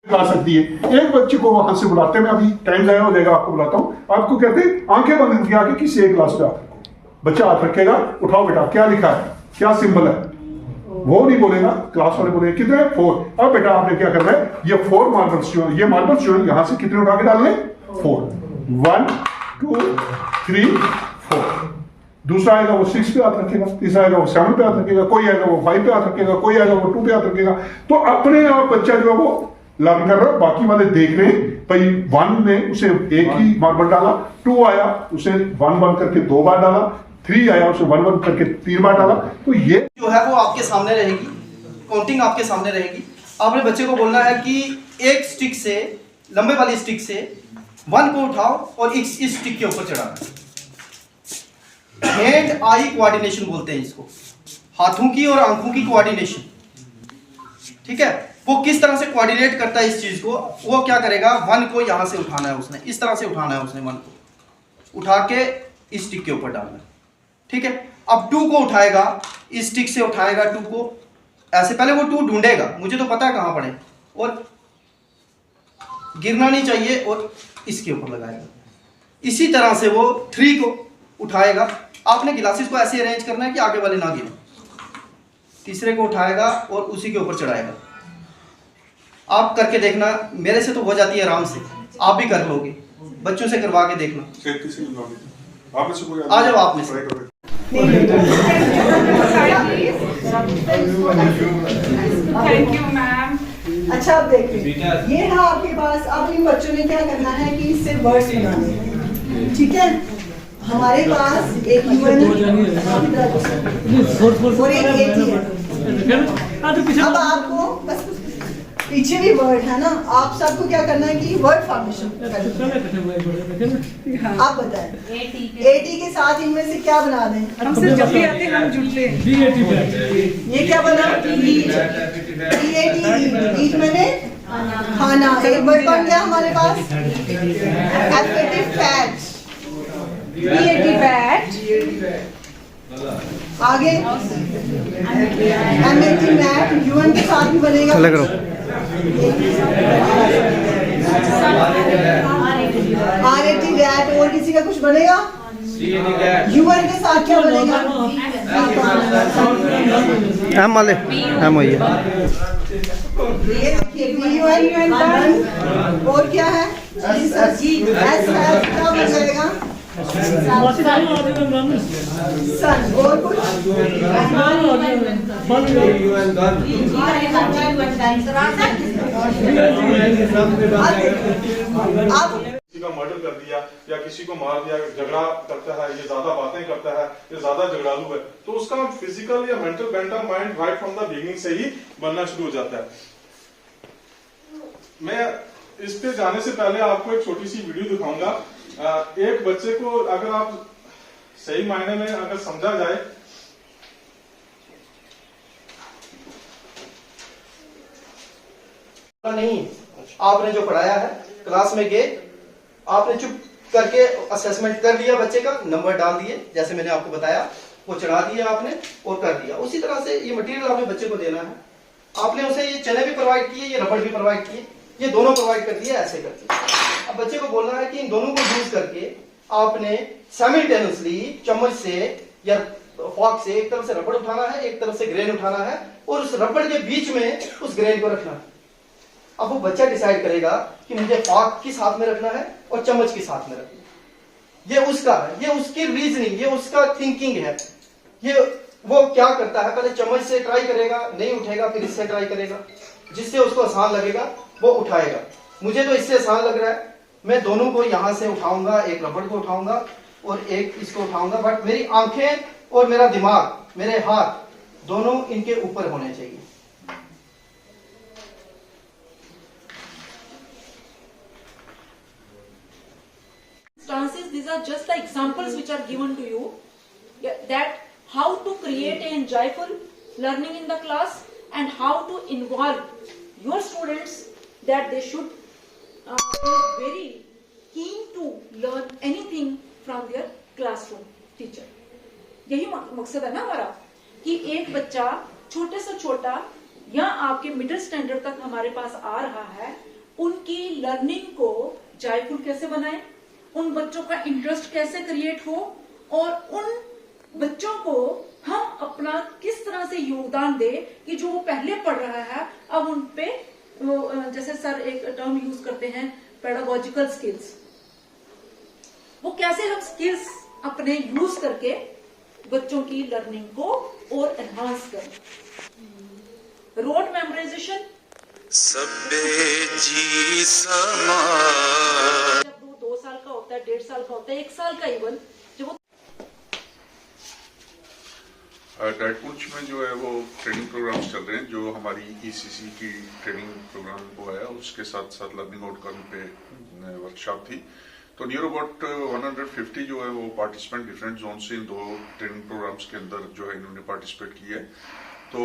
ला सकती है। एक बच्चे को वहां से बुलाते हैं, मैं अभी टाइम जाया हो जाएगा, आपको बुलाता हूँ। आपको कहते हैं आंखें बंद करके आके किसी एक क्लास पे हाथ रखो। बच्चा हाथ रखेगा, उठाओ बेटा क्या लिखा है, क्या सिंबल है, वो नहीं बोलेगा, क्लास वाले बोलेंगे कितने 4। अब बेटा आपने क्या करना है, ये 4 मार्बल्स जो ये मार्बल्स जो है यहां से कितने उठा के डालने, 4, 1 2 3 4। दूसरा आएगा वो 6 पे हाथ रखेगा, तीसरा आएगा वो 7 पे हाथ रखेगा, कोई आएगा वो 5 पे हाथ रखेगा, कोई आएगा वो 2 पे हाथ रखेगा। तो अपने आप बच्चा जो है वो लर्न कर रहा है, बाकी वाले देख रहे हैं। भाई 1 ने उसे एक ही मार्बल डाला, 2 आया उसे 1 करके 2 बार डाला, 3 आया उसे 1 करके 3 बार डाला। तो ये जो है वो आपके सामने रहेगी, काउंटिंग आपके सामने रहेगी। आपने बच्चे को बोलना है कि एक स्टिक से, लंबे वाली स्टिक से 1 को उठाओ और इस स्टिक के ऊपर चढ़ाना। हैंड आई कोऑर्डिनेशन बोलते हैं इसको, हाथों की और आंखों की कोऑर्डिनेशन। ठीक है, वो किस तरह से कोऑर्डिनेट करता है इस चीज को। वो क्या करेगा, 1 को यहां से उठाना है उसने, इस तरह से उठाना है उसने, 1 को उठा के इस स्टिक के ऊपर डालना है। ठीक है, अब 2 को उठाएगा, इस स्टिक से उठाएगा 2 को ऐसे, पहले वो 2 ढूंढेगा, मुझे तो पता है कहां पड़े, और गिरना नहीं चाहिए, और इसके ऊपर लगाएगा। इसी तरह से वो 3 को उठाएगा। आपने गिलासेस को ऐसे अरेंज करना है कि आगे वाले ना गिरे। तीसरे को उठाएगा और उसी के ऊपर चढ़ाएगा। आप करके देखना, मेरे से तो हो जाती है आराम से, आप भी कर लोगे, बच्चों से करवा के देखना। आ जाओ आप में से। Thank you ma'am. अच्छा अब देखिए, ये है आपके पास। अब इन बच्चों ने क्या करना है कि इससे वर्ड्स बनाने हैं। ठीक है, हमारे पास एक यूएन और एक एटी है। अब आपको बस पीछे भी वर्ड है ना, आप सबको क्या करना है कि वर्ड फॉर्मेशन करना है। आप बताएं एटी के साथ इनमें से क्या बना दें। हमसे जब भी आते हैं हम जुड़ते हैं। ये क्या बना, ईट मैंने खाना। एक वर्ड बन गया हमारे पास, फैट, फैट। आगे एमएटी मैट, यूएन के साथ भी बनेगा। आरएटी रैट, और किसी का कुछ बनेगा। यूएन के साथ क्या बनेगा, एम वाले एम वही है। ये देखिए यूएन डन। और क्या है, एस क्या बन जाएगा, सन। और कुछ अब किसी का मर्डर कर दिया या किसी को मार दिया, झगड़ा करता है, ये ज्यादा बातें करता है, ये ज्यादा झगड़ालू है, तो उसका फिजिकल या mental bent of mind right from the beginning से ही बनना शुरू हो जाता है। मैं इस पे जाने से पहले आपको एक छोटी सी वीडियो दिखाऊंगा। एक बच्चे को अगर आप सही मायने में अगर समझा जाए, नहीं, आपने जो पढ़ाया है क्लास में गए, आपने चुप करके असेसमेंट कर लिया, बच्चे का नंबर डाल दिए, जैसे मैंने आपको बताया वो चढ़ा दिया आपने और कर दिया। उसी तरह से ये मटेरियल आपने बच्चे को देना है। आपने उसे ये चने भी प्रोवाइड किए, ये रबड़ भी प्रोवाइड किए, ये दोनों प्रोवाइड कर दिए ऐसे करके। अब बच्चे को बोलना है कि इन दोनों को यूज करके आपने साइमल्टेनियसली चम्मच से या फॉक से एक तरफ से रबड़ उठाना है, एक तरफ से ग्रेन उठाना है, और उस रबड़ के बीच में उस ग्रेन को रखना है। अब वो बच्चा डिसाइड करेगा कि मुझे फॉक किस हाथ में रखना है और चम्मच किस हाथ में रखना है। ये उसका है, ये उसकी रीजनिंग, ये उसका थिंकिंग है। ये वो क्या करता है, पहले चम्मच से ट्राई करेगा, नहीं उठेगा, फिर इससे ट्राई करेगा, जिससे उसको आसान लगेगा वो उठाएगा। मुझे तो इससे आसान लग रहा है, मैं दोनों को यहां से उठाऊंगा, एक रबड़ को उठाऊंगा और एक इसको उठाऊंगा, बट मेरी आंखें और मेरा दिमाग, मेरे हाथ दोनों इनके ऊपर होने चाहिए। These are just the examples which are given to you, that how to create a enjoyable learning in the class and how to involve your students, that they should be very keen to learn anything from their classroom teacher. यही मकसद है ना हमारा, कि एक बच्चा छोटे से छोटा या आपके मिडिल स्टैंडर्ड तक हमारे पास आ रहा है, लर्निंग को जॉयफुल कैसे बनाएं, उन बच्चों का इंटरेस्ट कैसे क्रिएट हो और उन बच्चों को हम अपना किस तरह से योगदान दे कि जो वो पहले पढ़ रहा है अब उन पे वो जैसे सर एक टर्म यूज करते हैं पेडागोजिकल स्किल्स, वो कैसे हम स्किल्स अपने यूज करके बच्चों की लर्निंग को और एनहांस करें। रोड मेमोराइजेशन जब वो 2 साल का होता है, 1.5 साल का होता है, 1 साल का इवन जब वो डाइट पुंछ में जो है वो ट्रेनिंग प्रोग्राम्स चल रहे हैं जो हमारी ईसीसी की ट्रेनिंग प्रोग्राम को है, उसके साथ साथ लर्निंग आउटकम पे वर्कशॉप थी। तो नियर अबाउट 150 जो है वो पार्टिसिपेंट डिफरेंट जोन से इन 2 ट्रेनिंग प्रोग्राम्स के अंदर जो है इन्होंने पार्टिसिपेट किया है। तो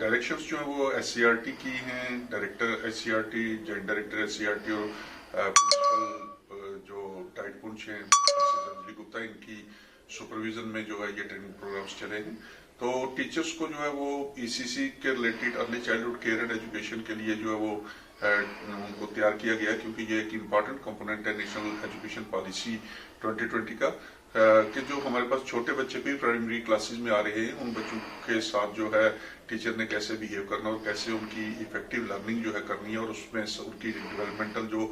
डायरेक्शंस जो है वो एससीईआरटी की हैं, director SCERT, joint director SCERT और प्रिंसिपल जो डाइट पुंछ हैं अंजलि गुप्ता, इनकी सुपरविजन में जो है ये ट्रेनिंग प्रोग्राम्स चले हैं। तो टीचर्स को जो है वो ईसीसी के related early childhood care and education के लिए जो है वो उनको तैयार किया गया, क्योंकि ये एक इम्पॉर्टेंट कंपोनेंट है नेशनल एजुकेशन पॉलिसी 2020 का, कि जो हमारे पास छोटे बच्चे भी प्राइमरी क्लासेस में आ रहे हैं, उन बच्चों के साथ जो है टीचर ने कैसे बिहेव करना और कैसे उनकी इफेक्टिव लर्निंग जो है करनी है, और उसमें उनकी डेवलपमेंटल जो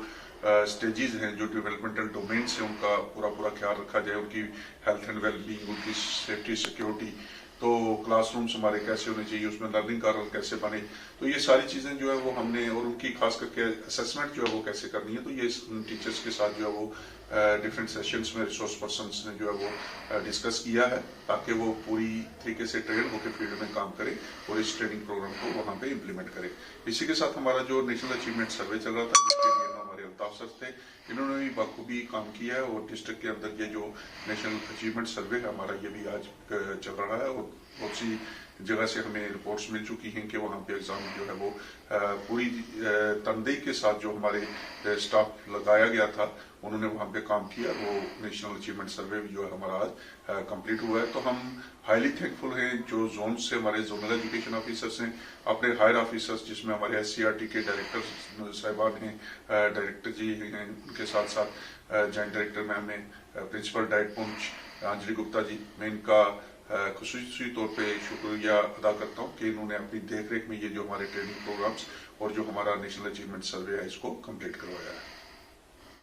स्टेजेस हैं, जो डेवलपमेंटल डोमेन्स हैं, उनका पूरा ख्याल रखा जाए, उनकी हेल्थ एंड वेलबींग, उनकी सेफ्टी सिक्योरिटी, तो क्लासरूम्स हमारे कैसे होने चाहिए, उसमें लर्निंग का रोल कैसे बने, तो ये सारी चीजें जो है वो हमने, और उनकी खास करके असेसमेंट जो है वो कैसे करनी है, तो ये टीचर्स के साथ जो है वो डिफरेंट सेशंस में रिसोर्स पर्सन्स ने जो है वो डिस्कस किया है, ताकि वो पूरी तरीके से ट्रेन होकर फील्ड में काम करे और इस ट्रेनिंग प्रोग्राम को वहाँ पे इम्प्लीमेंट करे। इसी के साथ हमारा जो नेशनल अचीवमेंट सर्वे चल रहा था, जिसके लिए हमारे अल्ताफ सर थे, इन्होंने भी बखूबी काम किया है, और डिस्ट्रिक्ट के अंदर ये जो नेशनल अचीवमेंट सर्वे है हमारा, ये भी आज चल रहा है, और बहुत सी जगह से हमें रिपोर्ट्स मिल चुकी हैं कि वहाँ पे एग्जाम जो है वो पूरी तनदेही के साथ जो हमारे स्टाफ लगाया गया था, उन्होंने वहाँ पे काम किया, वो नेशनल अचीवमेंट सर्वे भी जो है हमारा आज कंप्लीट हुआ है। तो हम हाईली थैंकफुल हैं जो जोन से हमारे जोनल एजुकेशन ऑफिसर्स हैं, अपने हायर ऑफिसर्स जिसमें हमारे एससीईआरटी के डायरेक्टर साहिबान हैं, डायरेक्टर जी हैं, उनके साथ साथ जॉइंट डायरेक्टर मैम हैं, प्रिंसिपल डाइट पुंछ अंजलि गुप्ता जी, मैं इनका खुसूसी तौर पे शुक्रिया अदा करता हूँ कि इन्होंने अपनी देखरेख में ये जो हमारे ट्रेनिंग प्रोग्राम्स और जो हमारा नेशनल अचीवमेंट सर्वे है इसको कंप्लीट करवाया है।